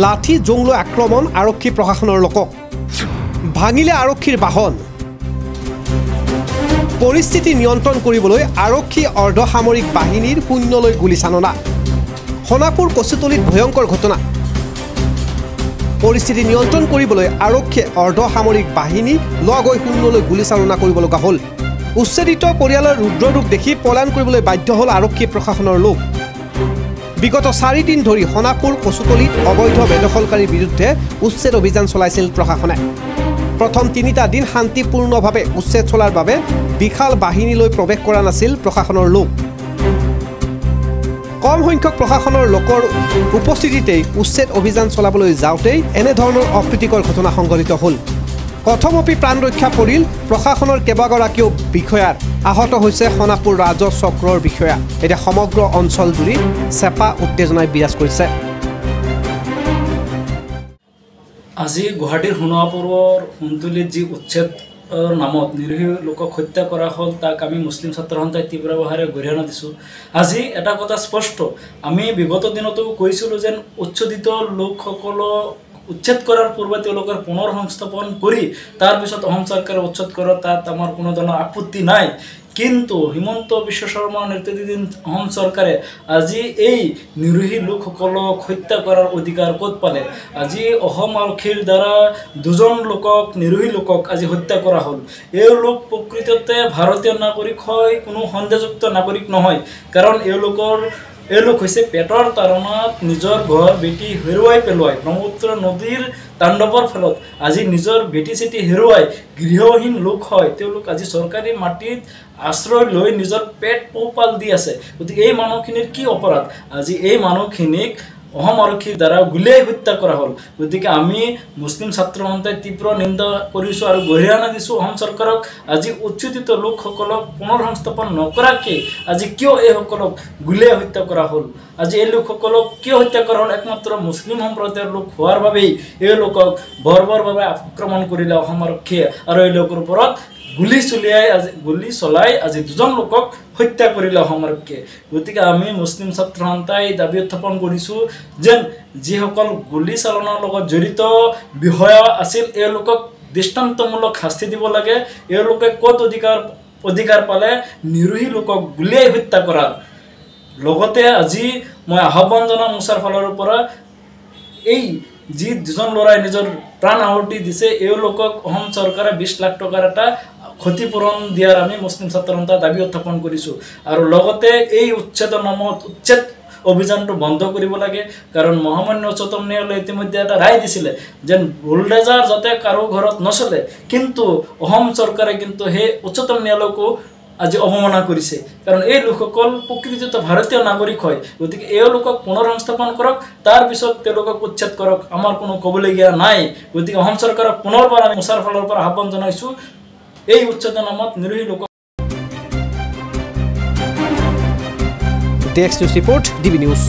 লাঠি জোংলৈ আক্ৰমণ আৰক্ষী প্ৰশাসনৰ লোকক ভাঙিলে আৰক্ষীৰ বাহন পৰিস্থিতি নিয়ন্ত্ৰণ কৰিবলৈ আৰক্ষী অৰ্ধসামৰিক বাহিনীৰ শূন্যলৈ গুলীচালনা সোণাপুৰ কচুতলিত ভয়ংকৰ ঘটনা পৰিস্থিতি নিয়ন্ত্ৰণ কৰিবলৈ আৰক্ষীয়ে অৰ্ধসামৰিক বাহিনী লগৈ শূন্যলৈ গুলীচালনা কৰিব লগা হ'ল উচ্ছেদিত পৰিয়ালৰ ৰুদ্ৰৰূপ দেখি পলায়ন কৰিবলৈ বাধ্য হ'ল আৰক্ষী প্ৰশাসনৰ লোক বিগত 4 দিন ধৰি সোণাপুৰ কচুতলিত অবৈধ বেদখলকাৰীৰ বিৰুদ্ধে উচ্ছেদ অভিযান চলাইছিল প্ৰশাসনে প্ৰথম 3টা দিন শান্তিপূৰ্ণভাৱে উচ্ছেদ চলাৰ বাবে বিশাল বাহিনীলৈ প্ৰৱেশ কৰা নাছিল প্ৰশাসনৰ লোক কম সংখ্যক প্ৰশাসনৰ লোকৰ উপস্থিতিতেই উচ্ছেদ অভিযান চলাবলৈ যাওঁতেই এনে ধৰণৰ অপ্ৰীতিকৰ ঘটনা সংঘটিত হ'ল প্ৰথমপি প্ৰাণ ৰক্ষা পৰিল প্ৰশাসনৰ কেবাগৰাকীও বিষয়াৰ আহত হৈছে সোণাপুৰ ৰাজহ চক্ৰৰ বিষয়া এতিয়া সমগ্ৰ অঞ্চল জুৰি চেপা উত্তেজনাই বিৰাজ কৰিছে আজি গুৱাহাটীৰ সোণাপুৰৰ সোণতলিত যি উচ্ছেদ নামত নিৰীহ লোকক হত্যা কৰা হ'ল তাক আমি মুছলিম ছাত্ৰ সন্থাই তীব্ৰ ভাষাৰে গৰিহণা দিছোঁ আজি এটা কথা স্পষ্ট আমি বিগত দিনতো কৈছিলোঁ যেন উচ্ছেদিত লোকসকলক উচ্ছেদ কৰাৰ পূৰ্বে তেওঁলোকৰ পুনৰ সংস্থাপন কৰি তাৰ পিছত অসম চৰকাৰে উচ্ছেদ কৰা তাত আমাৰ কোনো ধৰণৰ আপত্তি নাই কিন্তু হিমন্ত বিশ্ব শৰ্মাৰ নেতৃত্বাধীন অসম চৰকাৰে আজি এই নিৰীহ লোকসকলক হত্যা কৰাৰ অধিকাৰ ক'ত পালে আজি অসম আৰক্ষীৰ দ্বাৰা দুজন লোকক নিৰীহ লোকক আজি হত্যা কৰা হ'ল এই লোক প্ৰকৃততে ভাৰতীয় নাগৰিক হয় কোনো সন্দেহযুক্ত নাগৰিক নহয় কাৰণ এই লোক হৈছে পেটৰ তাৰণাত নিজৰ ঘৰ বেটি হেৰুৱাই পেলোৱাই ব্ৰহ্মপুত্ৰ নদীৰ তাণ্ডৱৰ ফলত আজি নিজৰ বেটি চেটি হেৰুৱাই গৃহহীন লোক হয় তেওঁলোক আজি চৰকাৰী মাটিত আশ্ৰয় লৈ নিজৰ পেট পোহপাল দি আছে গতিকে এই মানুহখিনিৰ কি অপৰাধ আজি এই মানুহখিনিক অসম আৰক্ষীৰ দ্বাৰা গুলীয়াই হত্যা কৰা হ'ল গতিকে আমি মুছলিম ছাত্ৰ সন্থাই তীব্ৰ নিন্দা কৰিছোঁ আৰু গৰিহণা দিছোঁ অসম চৰকাৰক আজি উচ্ছেদিত লোকসকলক পুনৰ সংস্থাপন নকৰাকৈ আজি কিয় এইসকলক গুলীয়াই হত্যা কৰা হ'ল আজি এই লোকসকলক কিয় হত্যা কৰা হ'ল একমাত্ৰ মুছলিম সম্প্ৰদায়ৰ লোক হোৱাৰ বাবেই এই লোকক বৰ্বৰভাৱে আক্ৰমণ কৰিলে অসম আৰক্ষীয়ে আৰু এই লোকৰ ওপৰত গুলি চলাই আজি দুজন লোকক হত্যা কৰিলে অসম আৰক্ষীয়ে গতিকে আমি মুছলিম ছাত্ৰ সন্থাই দাবী উত্থাপন কৰিছোঁ যেন যিসকল গুলি চালনাৰ লগত জড়িত বিষয়া আছিল এওঁলোকক দৃষ্টান্তমূলক শাস্তি দিব লাগে এওঁলোকে ক'ত অধিকাৰ পালে নিৰীহ লোকক গুলীয়াই হত্যা কৰাৰ লগতে আজি মই আহ্বান জনাম মোচাৰ ফালৰ পৰা এই যি দুজন ল'ৰাই নিজৰ প্ৰাণ আহুতি দিছে এওঁলোকক অসম চৰকাৰে 20 লাখ টকাৰ এটা ক্ষতিপূৰণ দিয়াৰ আমি মুছলিম ছাত্ৰ সন্থাই দাবী উত্থাপন কৰিছোঁ আৰু লগতে এই উচ্ছেদৰ নামত উচ্ছেদ অভিযানটো বন্ধ কৰিব লাগে কাৰণ মহামান্য উচ্চতম ন্যায়ালয়ে ইতিমধ্যে এটা ৰায় দিছিলে যেন বুলডেজাৰ যাতে কাৰো ঘৰত নচলে কিন্তু অসম চৰকাৰে কিন্তু সেই উচ্চতম ন্যায়ালয়কো আজি অৱমাননা কৰিছে কাৰণ এই লোকসকল প্ৰকৃততে ভাৰতীয় নাগৰিক হয় গতিকে এওঁলোকক পুনৰ সংস্থাপন কৰক তাৰ পিছত তেওঁলোকক উচ্ছেদ কৰক আমাৰ কোনো ক'বলগীয়া নাই গতিকে অসম চৰকাৰক পুনৰবাৰ আমি মোচাৰ ফালৰ পৰা আহ্বান জনাইছোঁ এই উচ্ছেদৰ নামত নিৰীহ লোক desk news report DB news